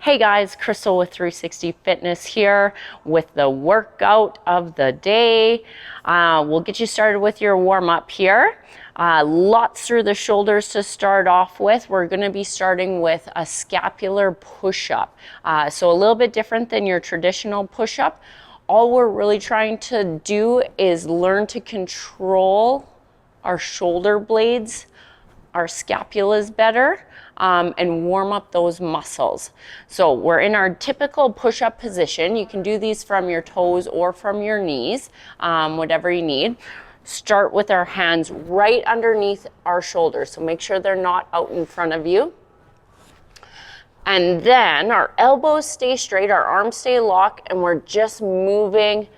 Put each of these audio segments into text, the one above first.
Hey guys, Crystal with 360 Fitness here with the workout of the day. We'll get you started with your warm-up here. Lots through the shoulders to start off with. We're going to be starting with a scapular push-up. So a little bit different than your traditional push-up. All we're really trying to do is learn to control our shoulder blades, our scapulas better, and warm up those muscles. So we're in our typical push-up position. You can do these from your toes or from your knees, whatever you need. Start with our hands right underneath our shoulders. So make sure they're not out in front of you. And then our elbows stay straight, our arms stay locked, and we're just moving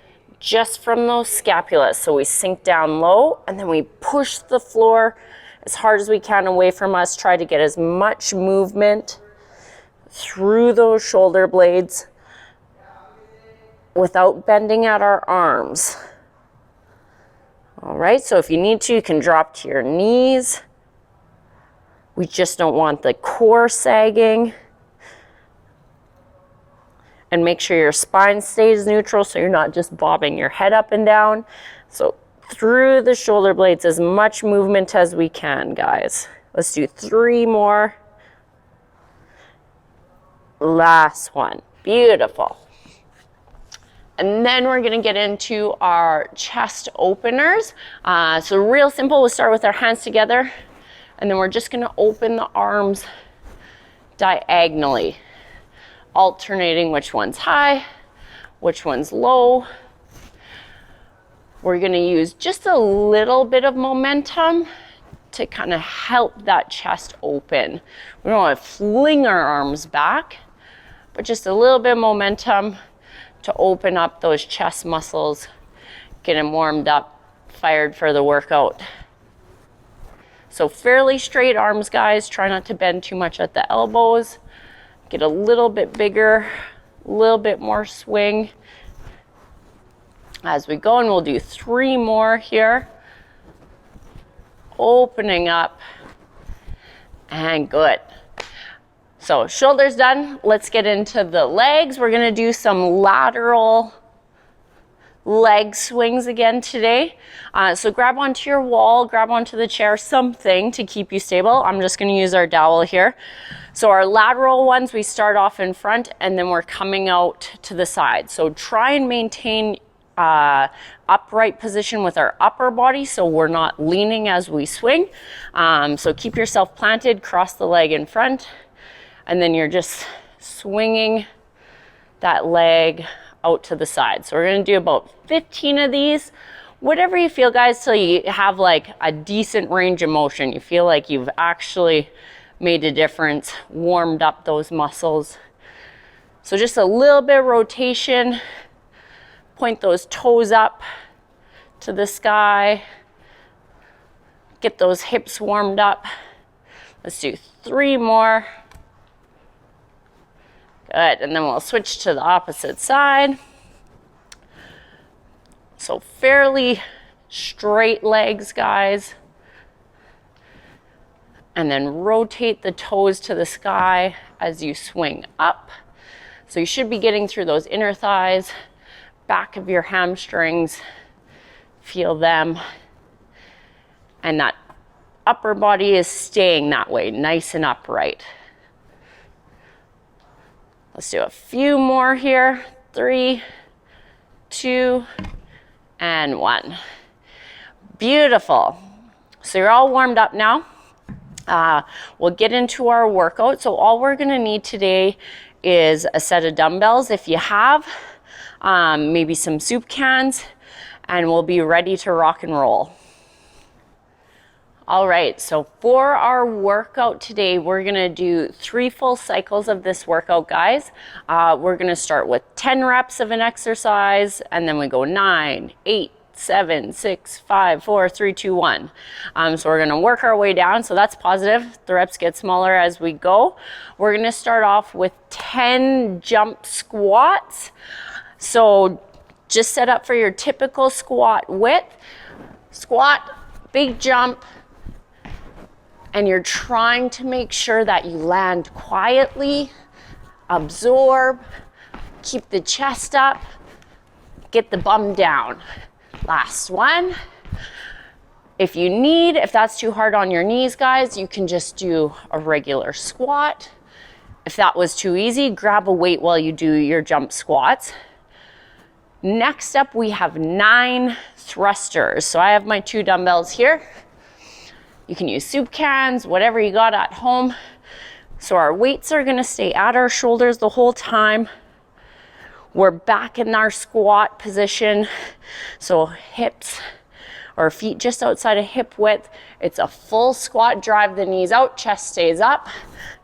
just from those scapulas. So we sink down low and then we push the floor as hard as we can away from us. Try to get as much movement through those shoulder blades without bending at our arms. All right, so if you need to, you can drop to your knees. We just don't want the core sagging. And make sure your spine stays neutral so you're not just bobbing your head up and down. So through the shoulder blades, as much movement as we can, guys. Let's do 3 more. Last one. Beautiful. And then we're gonna get into our chest openers. So real simple, we'll start with our hands together, and then we're just gonna open the arms diagonally, alternating which one's high, which one's low. We're gonna use just a little bit of momentum to kind of help that chest open. We don't wanna fling our arms back, but just a little bit of momentum to open up those chest muscles, get them warmed up, fired for the workout. So fairly straight arms, guys. Try not to bend too much at the elbows. Get a little bit bigger, a little bit more swing as we go, and we'll do 3 more here. Opening up, and good. So shoulders done. Let's get into the legs. We're gonna do some lateral leg swings again today. So grab onto your wall, grab onto the chair, something to keep you stable. I'm just gonna use our dowel here. So our lateral ones, we start off in front and then we're coming out to the side. So try and maintain upright position with our upper body so we're not leaning as we swing. So keep yourself planted, cross the leg in front, and then you're just swinging that leg out to the side. So we're gonna do about 15 of these. Whatever you feel, guys, till you have like a decent range of motion. You feel like you've actually made a difference, warmed up those muscles. So just a little bit of rotation. Point those toes up to the sky. Get those hips warmed up. Let's do 3 more. Good, and then we'll switch to the opposite side. So fairly straight legs, guys. And then rotate the toes to the sky as you swing up. So you should be getting through those inner thighs, back of your hamstrings, feel them. And that upper body is staying that way, nice and upright. Let's do a few more here. 3, 2, and 1. Beautiful. So you're all warmed up now. We'll get into our workout. So all we're gonna need today is a set of dumbbells if you have, maybe some soup cans, and we'll be ready to rock and roll. All right, so for our workout today, we're gonna do 3 full cycles of this workout, guys. We're gonna start with 10 reps of an exercise, and then we go 9, 8, 7, 6, 5, 4, 3, 2, 1. So we're gonna work our way down, so that's positive. The reps get smaller as we go. We're gonna start off with 10 jump squats. So just set up for your typical squat width. Squat, big jump, and you're trying to make sure that you land quietly absorb, keep the chest up, get the bum down. Last one. If you need, if that's too hard on your knees, guys, you can just do a regular squat. If that was too easy, grab a weight while you do your jump squats. Next up, we have 9 thrusters. So I have my 2 dumbbells here. You can use soup cans, whatever you got at home. So our weights are gonna stay at our shoulders the whole time. We're back in our squat position. So hips or feet just outside of hip width. It's a full squat, drive the knees out, chest stays up,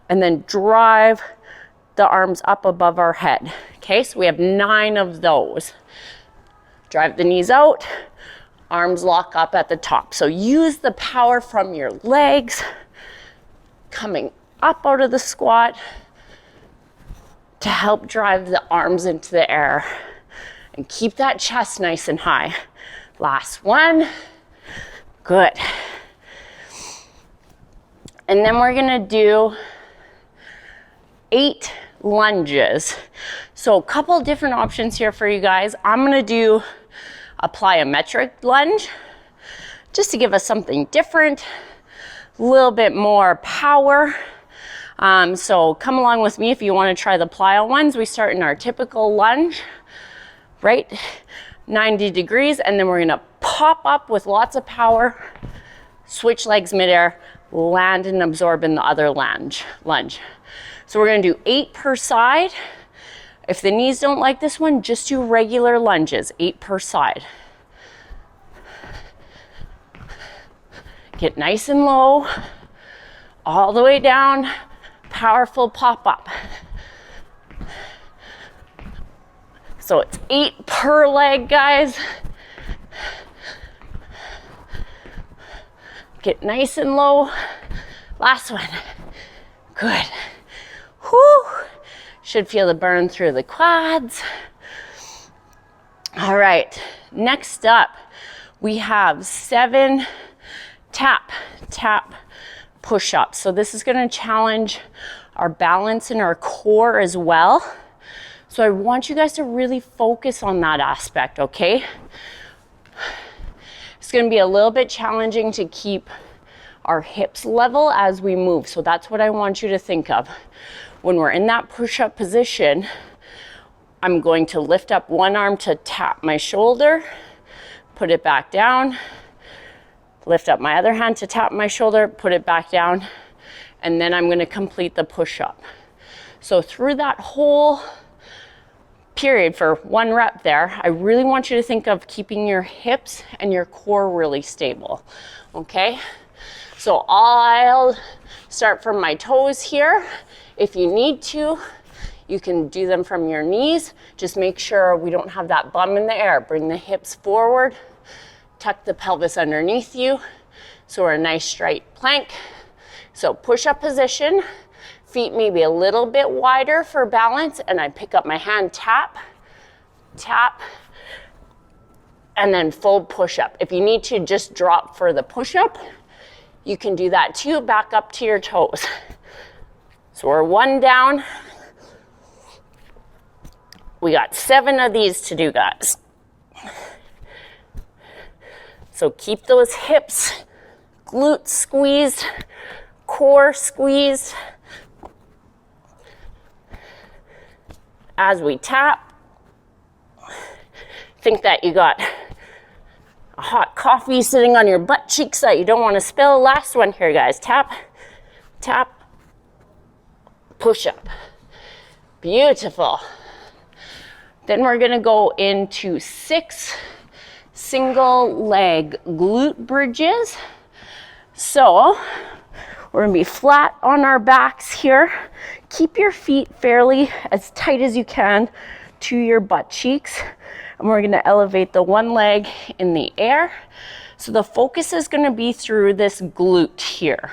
and then drive the arms up above our head. Okay, so we have 9 of those. Drive the knees out, arms lock up at the top. So use the power from your legs coming up out of the squat to help drive the arms into the air and keep that chest nice and high. Last one. Good. And then we're gonna do 8 lunges. So a couple different options here for you guys. I'm gonna a plyometric lunge just to give us something different, a little bit more power. So come along with me if you want to try the plyo ones. We start in our typical lunge, right? 90 degrees, and then we're gonna pop up with lots of power, switch legs midair, land and absorb in the other lunge. So we're gonna do 8 per side. If the knees don't like this one, just do regular lunges, 8 per side. Get nice and low, all the way down, powerful pop up. So it's 8 per leg, guys. Get nice and low. Last one. Good. Whew. Should feel the burn through the quads. All right, next up, we have 7 tap push-ups. So this is gonna challenge our balance and our core as well. So I want you guys to really focus on that aspect, okay? It's gonna be a little bit challenging to keep our hips level as we move. So that's what I want you to think of. When we're in that push-up position, I'm going to lift up one arm to tap my shoulder, put it back down, lift up my other hand to tap my shoulder, put it back down, and then I'm gonna complete the push-up. So through that whole period for 1 rep there, I really want you to think of keeping your hips and your core really stable, okay? So I'll start from my toes here. If you need to, you can do them from your knees. Just make sure we don't have that bum in the air. Bring the hips forward, tuck the pelvis underneath you. So we're a nice straight plank. So push-up position, feet maybe a little bit wider for balance, and I pick up my hand, tap, tap, and then full push-up. If you need to just drop for the push-up, you can do that too, back up to your toes. So we're 1 down. We got 7 of these to do, guys. So keep those hips, glutes squeezed, core squeezed. As we tap, think that you got a hot coffee sitting on your butt cheeks that you don't want to spill. Last one here, guys. Tap, tap, push up. Beautiful. Then we're gonna go into 6 single leg glute bridges. So we're gonna be flat on our backs here. Keep your feet fairly as tight as you can to your butt cheeks. And we're gonna elevate the one leg in the air. So the focus is gonna be through this glute here.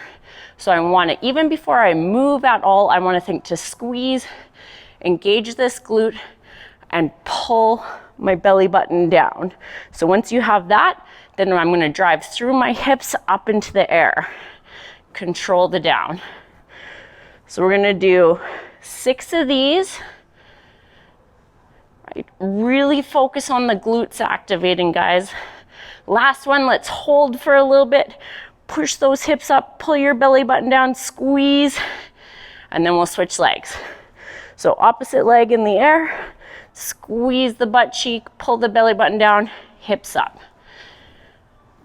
So I wanna, even before I move at all, I wanna think to squeeze, engage this glute, and pull my belly button down. So once you have that, then I'm gonna drive through my hips up into the air. Control the down. So we're gonna do 6 of these. Right? Really focus on the glutes activating, guys. Last one, let's hold for a little bit. Push those hips up, pull your belly button down, squeeze, and then we'll switch legs. So opposite leg in the air, squeeze the butt cheek, pull the belly button down, hips up.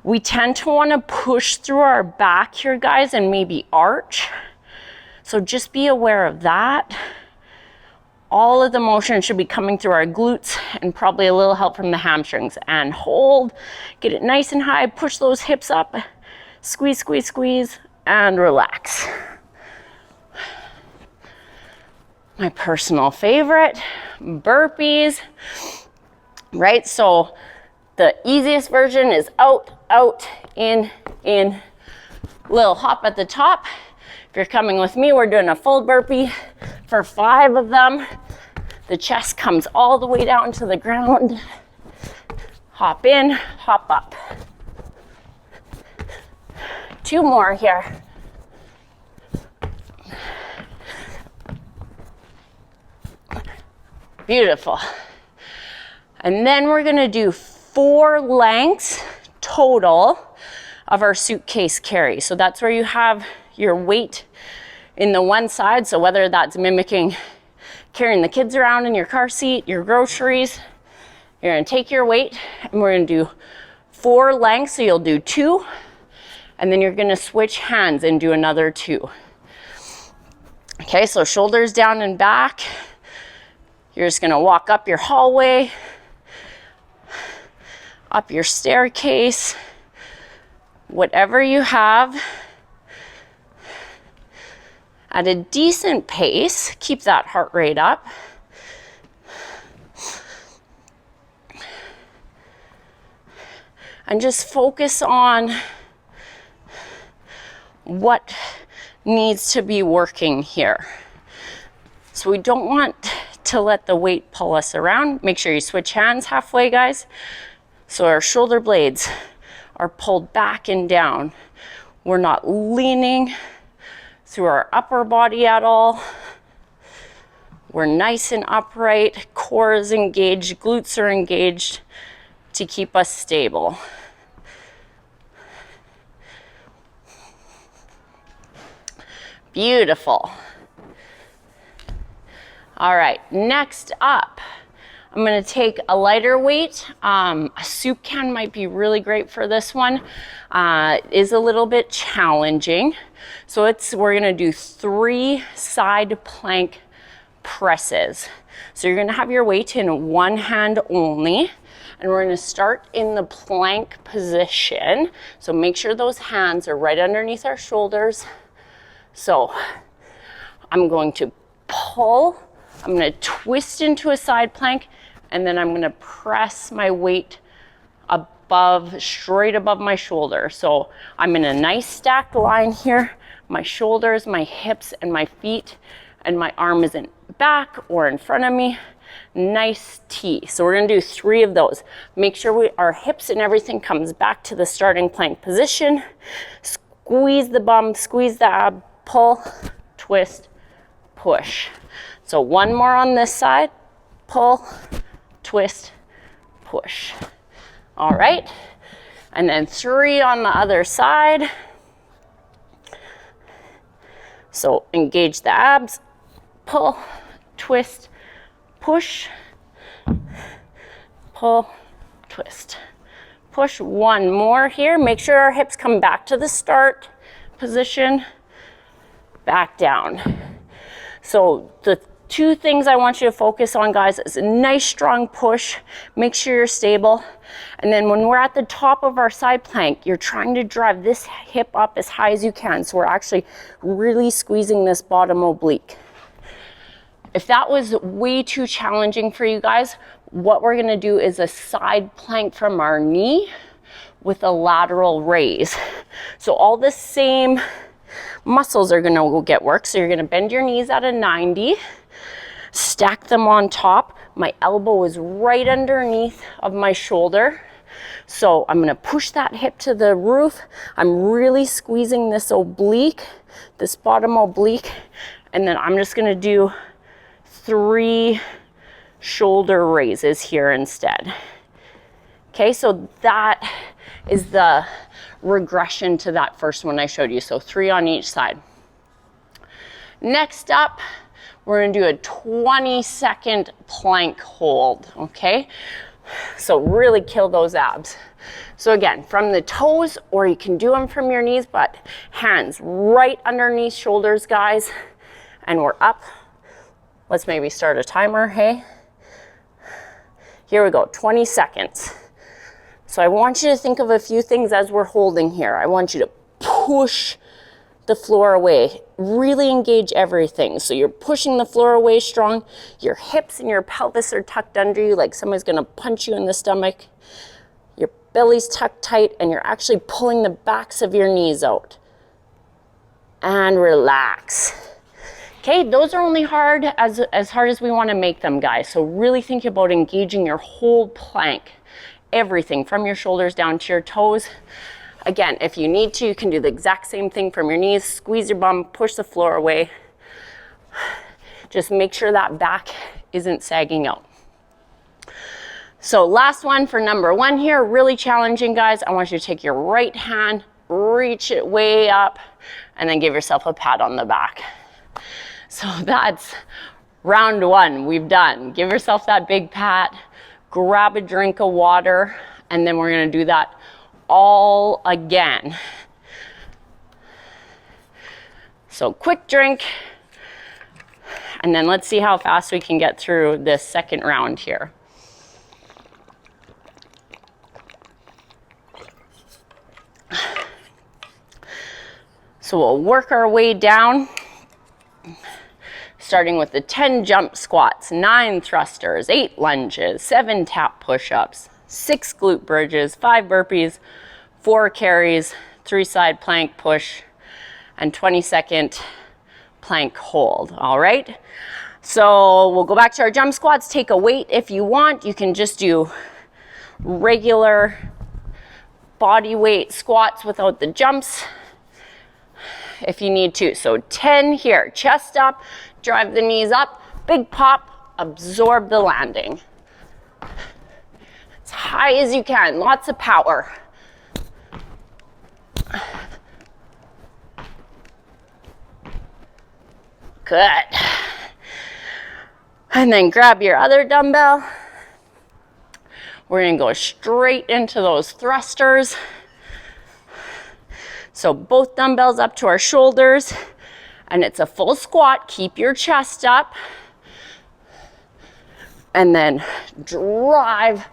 We tend to want to push through our back here, guys, and maybe arch. So just be aware of that. All of the motion should be coming through our glutes and probably a little help from the hamstrings. And hold, get it nice and high, push those hips up, squeeze, squeeze, squeeze, and relax. My personal favorite, burpees, right? So the easiest version is out, out, in, little hop at the top. If you're coming with me, we're doing a full burpee for 5 of them. The chest comes all the way down to the ground. Hop in, hop up. 2 more here. Beautiful. And then we're gonna do 4 lengths total of our suitcase carry. So that's where you have your weight in the one side. So whether that's mimicking carrying the kids around in your car seat, your groceries, you're gonna take your weight and we're gonna do 4 lengths. So you'll do 2, and then you're gonna switch hands and do another 2. Okay, so shoulders down and back. You're just gonna walk up your hallway, up your staircase, whatever you have, at a decent pace. Keep that heart rate up. And just focus on what needs to be working here. So we don't want to let the weight pull us around. Make sure you switch hands halfway, guys. So our shoulder blades are pulled back and down. We're not leaning through our upper body at all. We're nice and upright. Core is engaged, glutes are engaged to keep us stable. Beautiful. All right, next up, I'm gonna take a lighter weight. A soup can might be really great for this one. It is a little bit challenging. So we're gonna do 3 side plank presses. So you're gonna have your weight in one hand only, and we're gonna start in the plank position. So make sure those hands are right underneath our shoulders. So I'm going to pull, I'm gonna twist into a side plank, and then I'm gonna press my weight above, straight above my shoulder. So I'm in a nice stacked line here. My shoulders, my hips, and my feet, and my arm isn't back or in front of me. Nice T. So we're gonna do 3 of those. Make sure our hips and everything comes back to the starting plank position. Squeeze the bum, squeeze the ab, pull, twist, push. So 1 more on this side, pull, twist, push. All right, and then 3 on the other side. So engage the abs, pull, twist, push, pull, twist, push. 1 more here. Make sure our hips come back to the start position, back down. So the 2 things I want you to focus on, guys, is a nice strong push. Make sure you're stable. And then when we're at the top of our side plank, you're trying to drive this hip up as high as you can. So we're actually really squeezing this bottom oblique. If that was way too challenging for you guys, what we're gonna do is a side plank from our knee with a lateral raise. So all the same muscles are gonna get work. So you're gonna bend your knees at a 90, stack them on top. My elbow is right underneath of my shoulder. So I'm gonna push that hip to the roof. I'm really squeezing this oblique, this bottom oblique, and then I'm just gonna do 3 shoulder raises here instead. Okay, so that is the regression to that first one I showed you. So 3 on each side. Next up, we're gonna do a 20-second plank hold, okay? So really kill those abs. So again, from the toes, or you can do them from your knees, but hands right underneath shoulders, guys, and we're up. Let's maybe start a timer, hey? Here we go, 20 seconds. So I want you to think of a few things as we're holding here. I want you to push the floor away. Really engage everything. So you're pushing the floor away strong. Your hips and your pelvis are tucked under you like someone's gonna punch you in the stomach. Your belly's tucked tight and you're actually pulling the backs of your knees out. And relax. Okay, those are only hard as hard as we wanna make them, guys. So really think about engaging your whole plank. Everything from your shoulders down to your toes. Again, if you need to, you can do the exact same thing from your knees. Squeeze your bum, push the floor away. Just make sure that back isn't sagging out. So last one for number 1 here, really challenging, guys. I want you to take your right hand, reach it way up, and then give yourself a pat on the back. So that's round 1, we've done. Give yourself that big pat. Grab a drink of water, and then we're gonna do that all again. So quick drink, and then let's see how fast we can get through this second round here. So we'll work our way down, starting with the 10 jump squats, 9 thrusters, 8 lunges, 7 tap push-ups, 6 glute bridges, 5 burpees, 4 carries, 3 side plank push, and 20-second plank hold, all right? So we'll go back to our jump squats. Take a weight if you want. You can just do regular body weight squats without the jumps if you need to. So 10 here, chest up, drive the knees up, big pop, absorb the landing. As high as you can, lots of power. Good. And then grab your other dumbbell. We're gonna go straight into those thrusters. So both dumbbells up to our shoulders, and it's a full squat. Keep your chest up. And then drive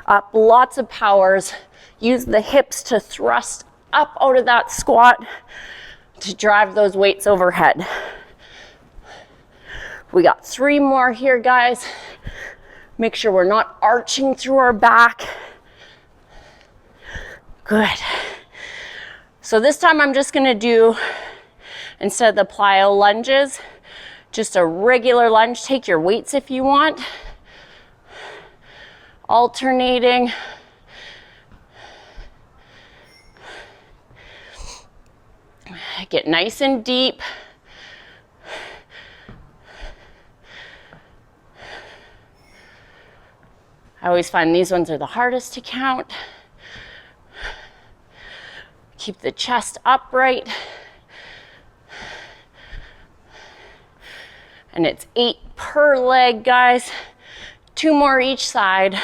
up, lots of powers. Use the hips to thrust up out of that squat to drive those weights overhead. We got 3 more here, guys. Make sure we're not arching through our back. Good. So this time I'm just gonna do, instead of the plyo lunges, just a regular lunge. Take your weights if you want. Alternating. Get nice and deep. I always find these ones are the hardest to count. Keep the chest upright. And it's 8 per leg, guys. 2 more each side.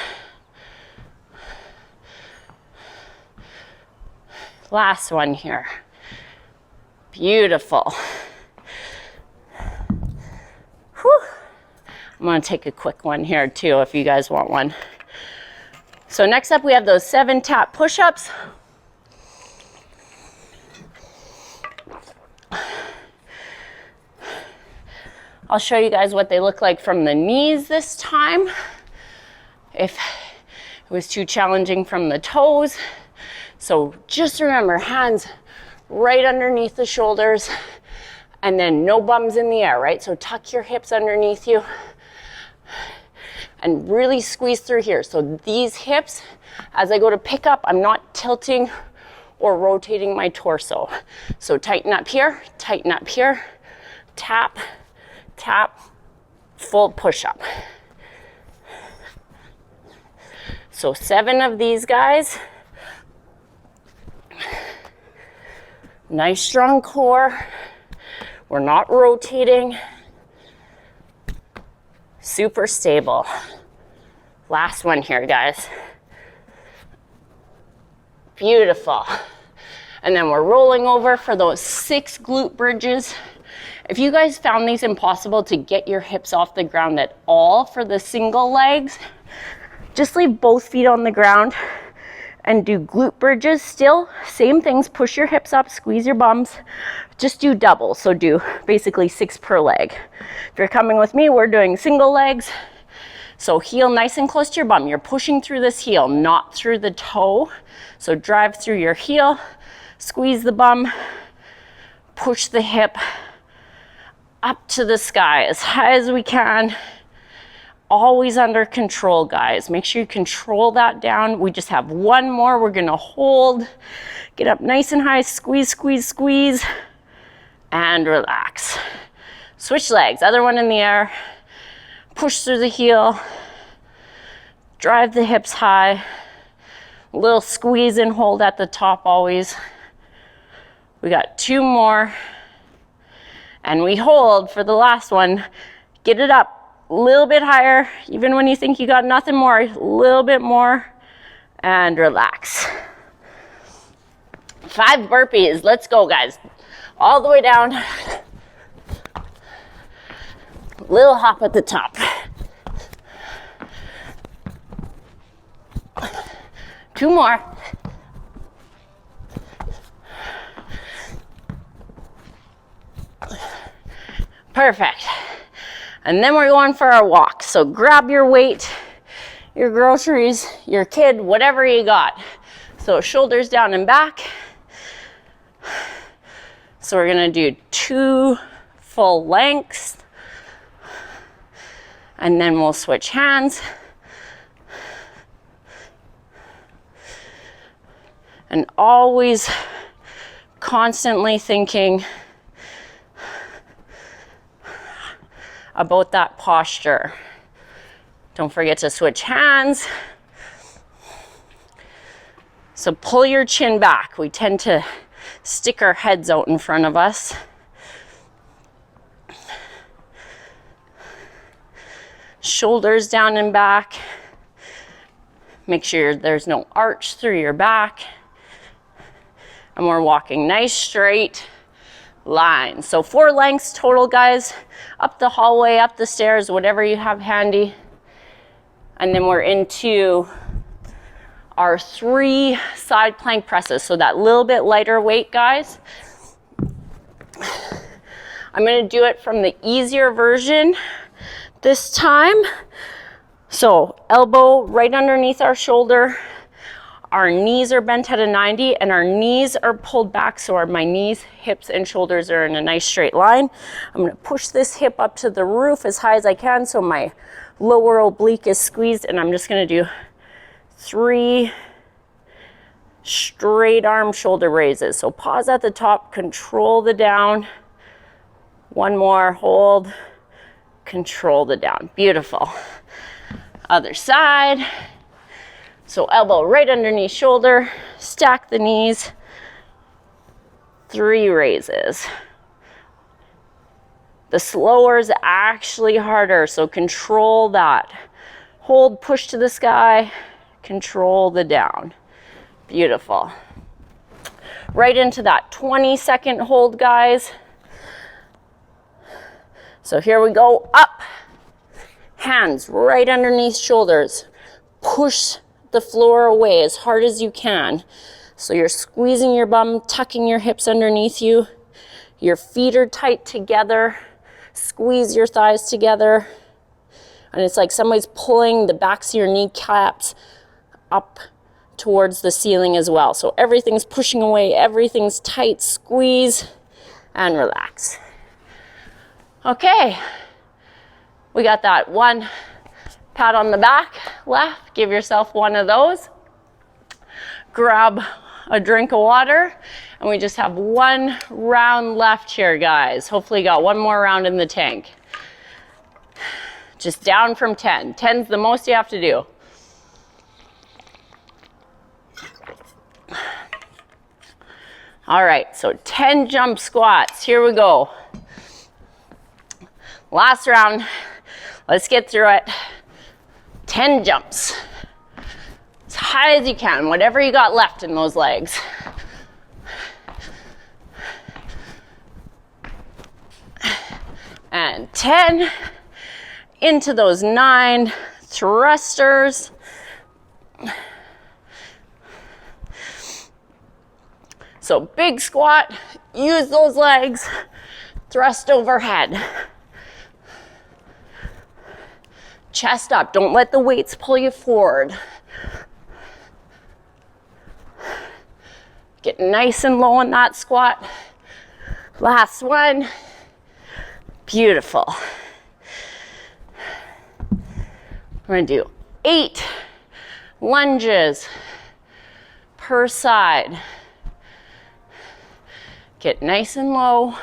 Last one here. Beautiful. Whew. I'm gonna take a quick one here too if you guys want one. So next up we have those 7 tap push-ups. I'll show you guys what they look like from the knees this time. If it was too challenging from the toes. So just remember, hands right underneath the shoulders and then no bums in the air, right? So tuck your hips underneath you and really squeeze through here. So these hips, as I go to pick up, I'm not tilting or rotating my torso. So tighten up here, tap, tap, full push-up. So 7 of these guys. Nice strong core. We're not rotating. Super stable. Last one here, guys. Beautiful. And then we're rolling over for those 6 glute bridges. If you guys found these impossible to get your hips off the ground at all for the single legs, just leave both feet on the ground and do glute bridges still. Same things, push your hips up, squeeze your bums. Just do double, so do basically 6 per leg. If you're coming with me, we're doing single legs. So heel nice and close to your bum. You're pushing through this heel, not through the toe. So drive through your heel, squeeze the bum, push the hip up to the sky as high as we can. Always under control, guys. Make sure you control that down. We just have one more. We're gonna hold, get up nice and high, squeeze, squeeze, squeeze, and relax. Switch legs, other one in the air. Push through the heel, drive the hips high, a little squeeze and hold at the top always. We got 2 more, and we hold for the last one. Get it up a little bit higher, even when you think you got nothing more, a little bit more, and relax. 5 burpees, let's go, guys. All the way down. Little hop at the top. 2 more. Perfect. And then we're going for our walk. So grab your weight, your groceries, your kid, whatever you got. So shoulders down and back. So we're gonna do 2 full lengths. And then we'll switch hands. And always constantly thinking about that posture. Don't forget to switch hands. So pull your chin back. We tend to stick our heads out in front of us. Shoulders down and back. Make sure there's no arch through your back. And we're walking nice straight lines. So 4 lengths total, guys. Up the hallway, up the stairs, whatever you have handy. And then we're into our 3 side plank presses. So that little bit lighter weight, guys. I'm gonna do it from the easier version this time. So elbow right underneath our shoulder. Our knees are bent at a 90 and our knees are pulled back, so my knees, hips, and shoulders are in a nice straight line. I'm gonna push this hip up to the roof as high as I can so my lower oblique is squeezed, and I'm just gonna do 3 straight arm shoulder raises. So pause at the top, control the down. 1 more, hold, control the down. Beautiful. Other side. So elbow right underneath shoulder, stack the knees, 3 raises. The slower is actually harder, so control that. Hold, push to the sky, control the down. Beautiful. Right into that 20-second hold, guys. So here we go, up. Hands right underneath shoulders. Push the floor away as hard as you can. So you're squeezing your bum, tucking your hips underneath you. Your feet are tight together. Squeeze your thighs together. And it's like somebody's pulling the backs of your kneecaps up towards the ceiling as well. So everything's pushing away, everything's tight. Squeeze and relax. Okay, we got that 1 pat on the back left. Give yourself 1 of those. Grab a drink of water, and we just have 1 round left here, guys. Hopefully you got 1 more round in the tank. just down from 10. 10's the most you have to do. All right, so 10 jump squats. Here we go. Last round. Let's get through it. 10 jumps. As high as you can, whatever you got left in those legs. And 10 into those 9 thrusters. So big squat, use those legs, thrust overhead. Chest up, don't let the weights pull you forward. Get nice and low on that squat. Last one. Beautiful. We're gonna do 8 lunges per side. Get nice and low.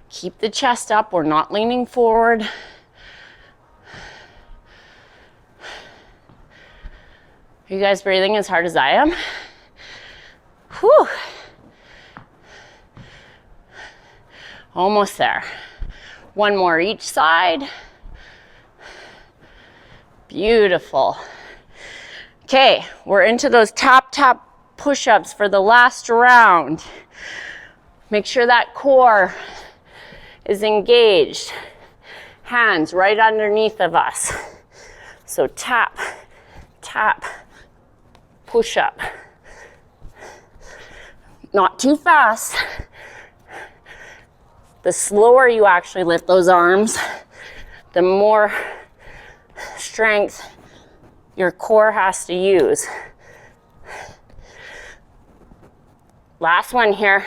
Keep the chest up, we're not leaning forward. Are you guys breathing as hard as I am? Whew. Almost there. One more each side. Beautiful. Okay, we're into those tap push-ups for the last round. Make sure that core is engaged. Hands right underneath of us. So tap, push up. Not too fast. The slower you actually lift those arms, the more strength your core has to use. Last one here.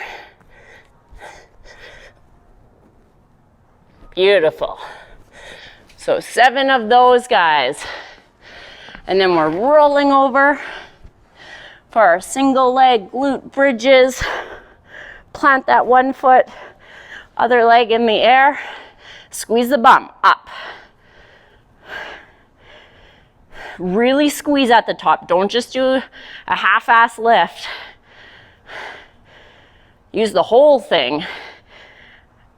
Beautiful. So 7 of those guys. And then we're rolling over for our single leg glute bridges. Plant that one foot, other leg in the air. Squeeze the bum up. Really squeeze at the top. Don't just do a half-ass lift. Use the whole thing.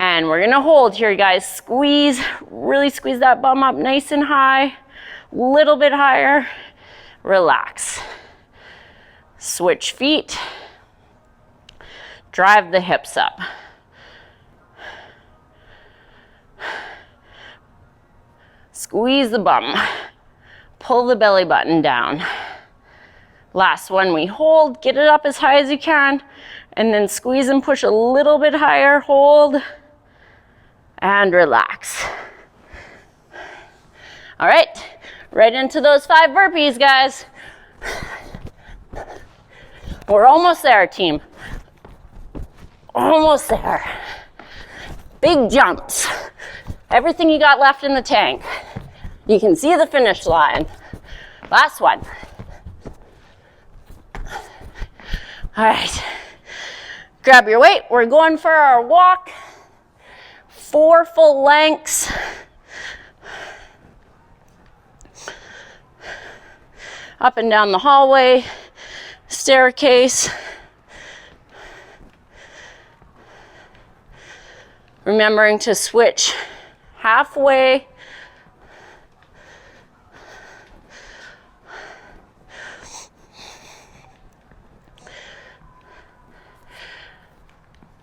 And we're gonna hold here, guys. Squeeze, really squeeze that bum up nice and high. Little bit higher. Relax. Switch feet. Drive the hips up. Squeeze the bum. Pull the belly button down. Last one, we hold. Get it up as high as you can. And then squeeze and push a little bit higher. Hold. And relax. All right, right into those 5 burpees, guys. We're almost there, team. Almost there. Big jumps. Everything you got left in the tank. You can see the finish line. Last one. All right, grab your weight. We're going for our walk. 4 full lengths. Up and down the hallway, staircase. Remembering to switch halfway.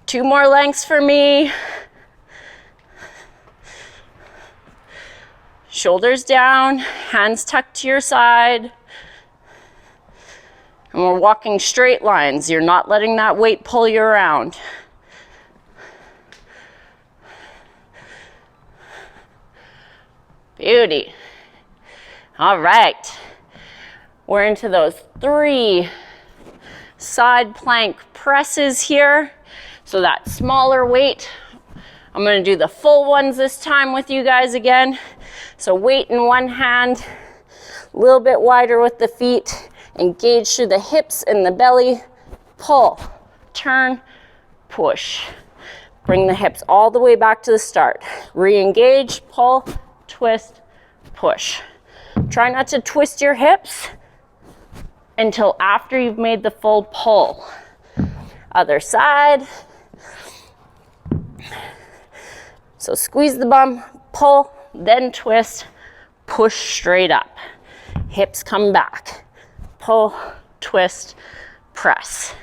Two more lengths for me. Shoulders down, hands tucked to your side. And we're walking straight lines. You're not letting that weight pull you around. Beauty. All right. We're into those 3 side plank presses here. So that smaller weight. I'm going to do the full ones this time with you guys again. So weight in one hand, a little bit wider with the feet, engage through the hips and the belly, pull, turn, push. Bring the hips all the way back to the start. Re-engage, pull, twist, push. Try not to twist your hips until after you've made the full pull. Other side. So squeeze the bum, pull, then twist, push straight up. Hips come back. Pull, twist, press.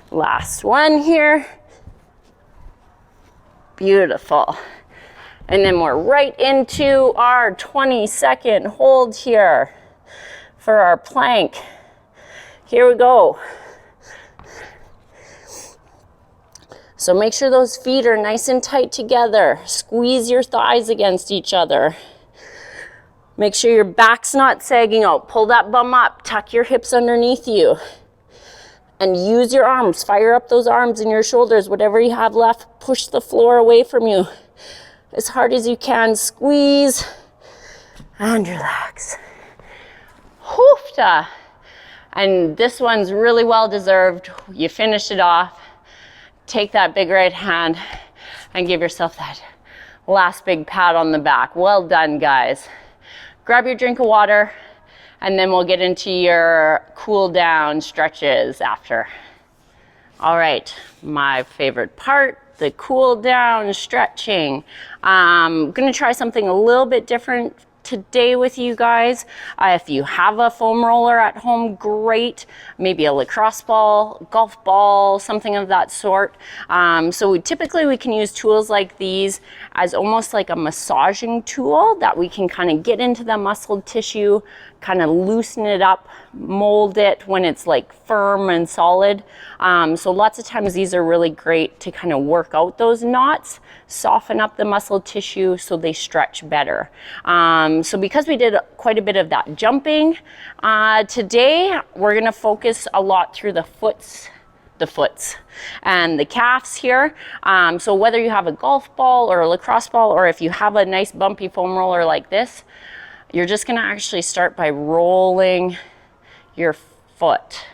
Last one here. Beautiful. And then we're right into our 20-second hold here for our plank. Here we go. So make sure those feet are nice and tight together. Squeeze your thighs against each other. Make sure your back's not sagging out. Pull that bum up. Tuck your hips underneath you. And use your arms. Fire up those arms and your shoulders. Whatever you have left, push the floor away from you. As hard as you can. Squeeze and relax. Hoofta. And this one's really well deserved. You finished it off. Take that big right hand and give yourself that last big pat on the back. Well done, guys. Grab your drink of water, and then we'll get into your cool down stretches after. All right, my favorite part, the cool down stretching. I'm gonna try something a little bit different today with you guys. If you have a foam roller at home, great. Maybe a lacrosse ball, golf ball, something of that sort. So typically we can use tools like these as almost like a massaging tool that we can kind of get into the muscle tissue, kind of loosen it up, mold it when it's like firm and solid. So lots of times these are really great to kind of work out those knots, soften up the muscle tissue so they stretch better. So because we did quite a bit of that jumping, today we're gonna focus a lot through the foots and the calves here. So whether you have a golf ball or a lacrosse ball, or if you have a nice bumpy foam roller like this, you're just gonna actually start by rolling your foot,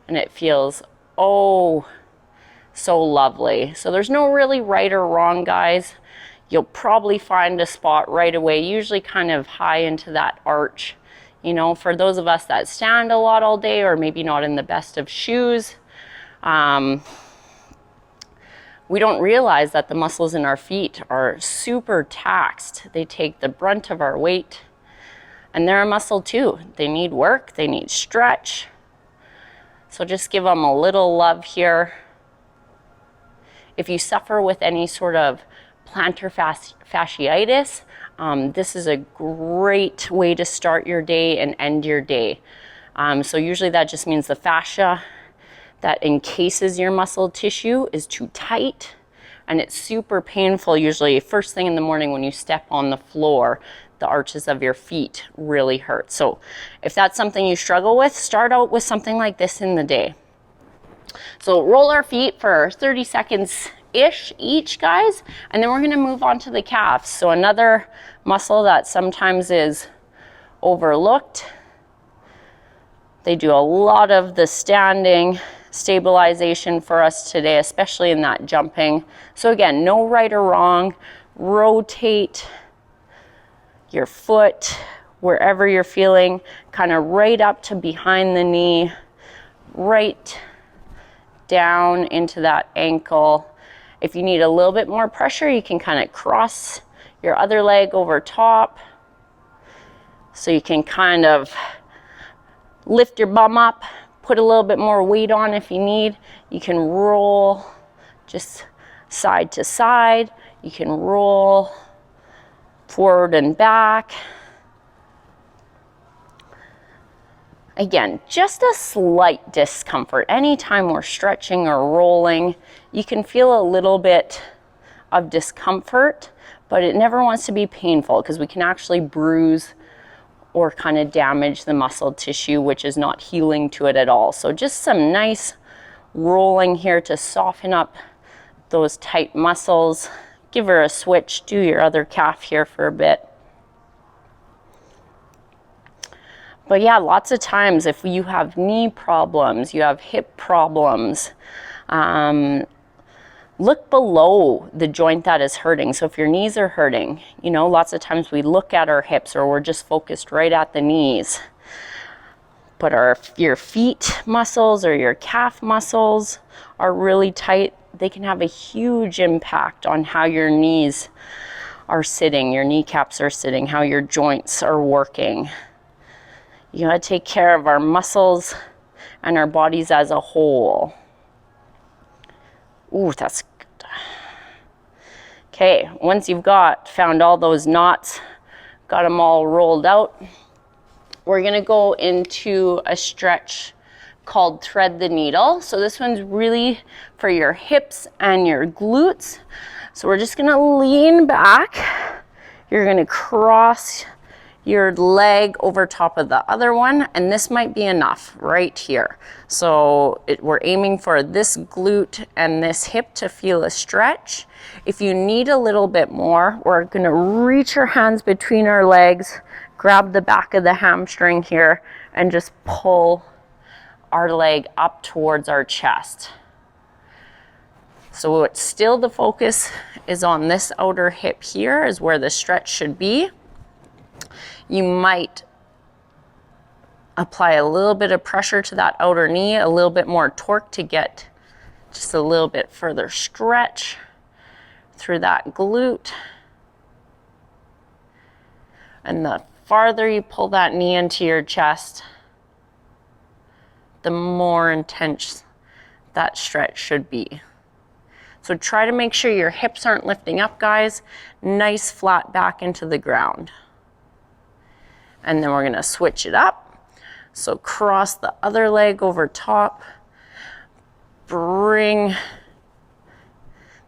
and it feels oh so lovely. So there's no really right or wrong, guys. You'll probably find a spot right away, usually kind of high into that arch. You know, for those of us that stand a lot all day, or maybe not in the best of shoes, we don't realize that the muscles in our feet are super taxed. They take the brunt of our weight, and they're a muscle too. They need work, they need stretch. So just give them a little love here. If you suffer with any sort of plantar fasciitis, this is a great way to start your day and end your day. So usually that just means the fascia that encases your muscle tissue is too tight, and it's super painful usually first thing in the morning when you step on the floor. The arches of your feet really hurt. So if that's something you struggle with, start out with something like this in the day. So roll our feet for 30 seconds-ish each, guys, and then we're gonna move on to the calves. So another muscle that sometimes is overlooked. They do a lot of the standing stabilization for us today, especially in that jumping. So again, no right or wrong. Rotate your foot wherever you're feeling, kind of right up to behind the knee, right down into that ankle. If you need a little bit more pressure, you can kind of cross your other leg over top. So you can kind of lift your bum up, put a little bit more weight on if you need. You can roll just side to side. You can roll forward and back. Again, just a slight discomfort. Anytime we're stretching or rolling, you can feel a little bit of discomfort, but it never wants to be painful because we can actually bruise or kind of damage the muscle tissue, which is not healing to it at all. So just some nice rolling here to soften up those tight muscles. Give her a switch, do your other calf here for a bit. But yeah, lots of times if you have knee problems, you have hip problems, Look below the joint that is hurting. So if your knees are hurting, you know, lots of times we look at our hips or we're just focused right at the knees. But your feet muscles or your calf muscles are really tight. They can have a huge impact on how your knees are sitting, your kneecaps are sitting, how your joints are working. You gotta take care of our muscles and our bodies as a whole. Ooh, that's good. Okay, once you've found all those knots, got them all rolled out, we're gonna go into a stretch called thread the needle. So this one's really for your hips and your glutes. So we're just gonna lean back. You're gonna cross your leg over top of the other one, and this might be enough right here. So we're aiming for this glute and this hip to feel a stretch. If you need a little bit more, we're gonna reach our hands between our legs, grab the back of the hamstring here, and just pull our leg up towards our chest. So it's still the focus is on this outer hip here is where the stretch should be. You might apply a little bit of pressure to that outer knee, a little bit more torque to get just a little bit further stretch through that glute. And the farther you pull that knee into your chest, the more intense that stretch should be. So try to make sure your hips aren't lifting up, guys. Nice flat back into the ground. And then we're gonna switch it up. So cross the other leg over top. Bring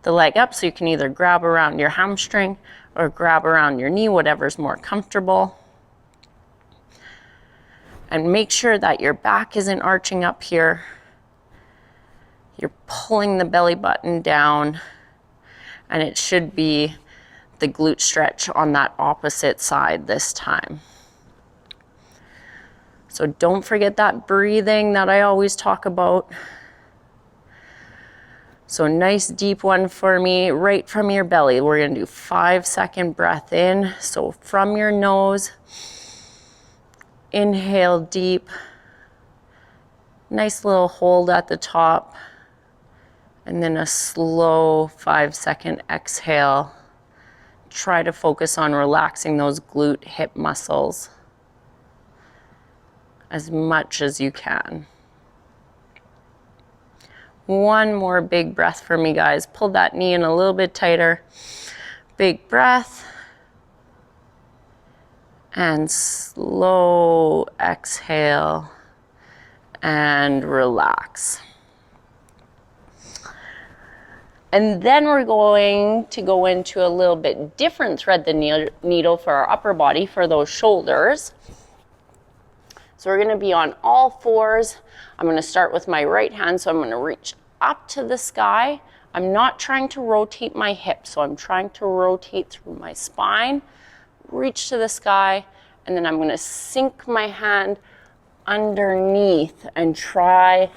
the leg up so you can either grab around your hamstring or grab around your knee, whatever's more comfortable. And make sure that your back isn't arching up here. You're pulling the belly button down, and it should be the glute stretch on that opposite side this time. So don't forget that breathing that I always talk about. So nice deep one for me, right from your belly. We're gonna do 5-second breath in. So from your nose, inhale deep, nice little hold at the top, and then a slow 5-second exhale. Try to focus on relaxing those glute hip muscles as much as you can. One more big breath for me, guys. Pull that knee in a little bit tighter. Big breath. And slow exhale and relax. And then we're going to go into a little bit different thread the needle for our upper body, for those shoulders. So we're gonna be on all fours. I'm gonna start with my right hand, so I'm gonna reach up to the sky. I'm not trying to rotate my hips, so I'm trying to rotate through my spine, reach to the sky, and then I'm gonna sink my hand underneath and try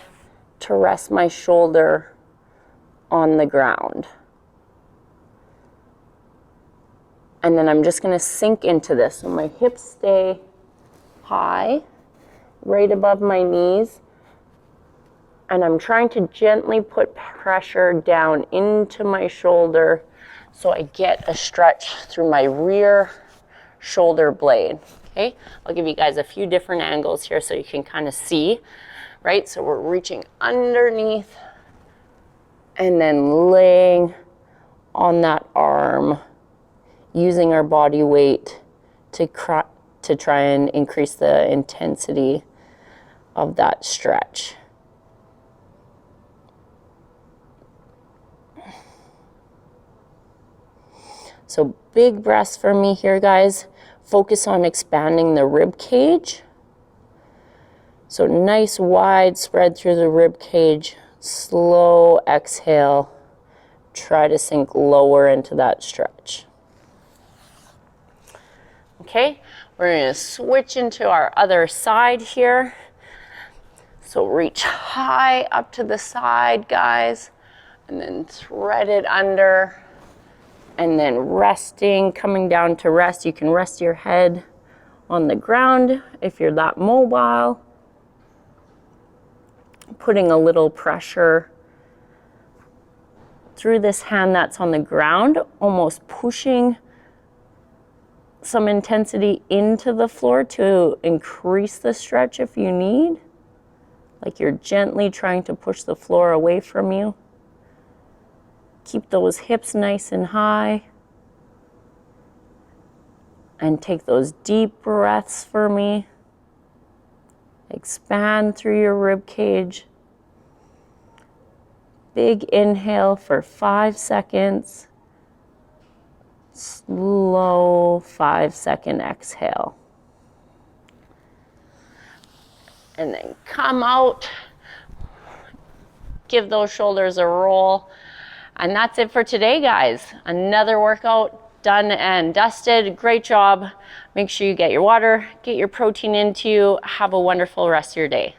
to rest my shoulder on the ground. And then I'm just gonna sink into this. So my hips stay high, right above my knees. And I'm trying to gently put pressure down into my shoulder so I get a stretch through my rear shoulder blade. Okay, I'll give you guys a few different angles here so you can kind of see, right? So we're reaching underneath and then laying on that arm, using our body weight to try and increase the intensity of that stretch. So big breaths for me here, guys. Focus on expanding the rib cage. So nice wide spread through the rib cage. Slow exhale. Try to sink lower into that stretch. Okay, we're going to switch into our other side here. So reach high up to the side, guys, and then thread it under, and then resting, coming down to rest. You can rest your head on the ground if you're that mobile. Putting a little pressure through this hand that's on the ground, almost pushing some intensity into the floor to increase the stretch if you need. Like you're gently trying to push the floor away from you. Keep those hips nice and high. And take those deep breaths for me. Expand through your rib cage. Big inhale for 5 seconds. Slow 5-second exhale. And then come out. Give those shoulders a roll. And that's it for today, guys. Another workout done and dusted. Great job. Make sure you get your water, get your protein into you. Have a wonderful rest of your day.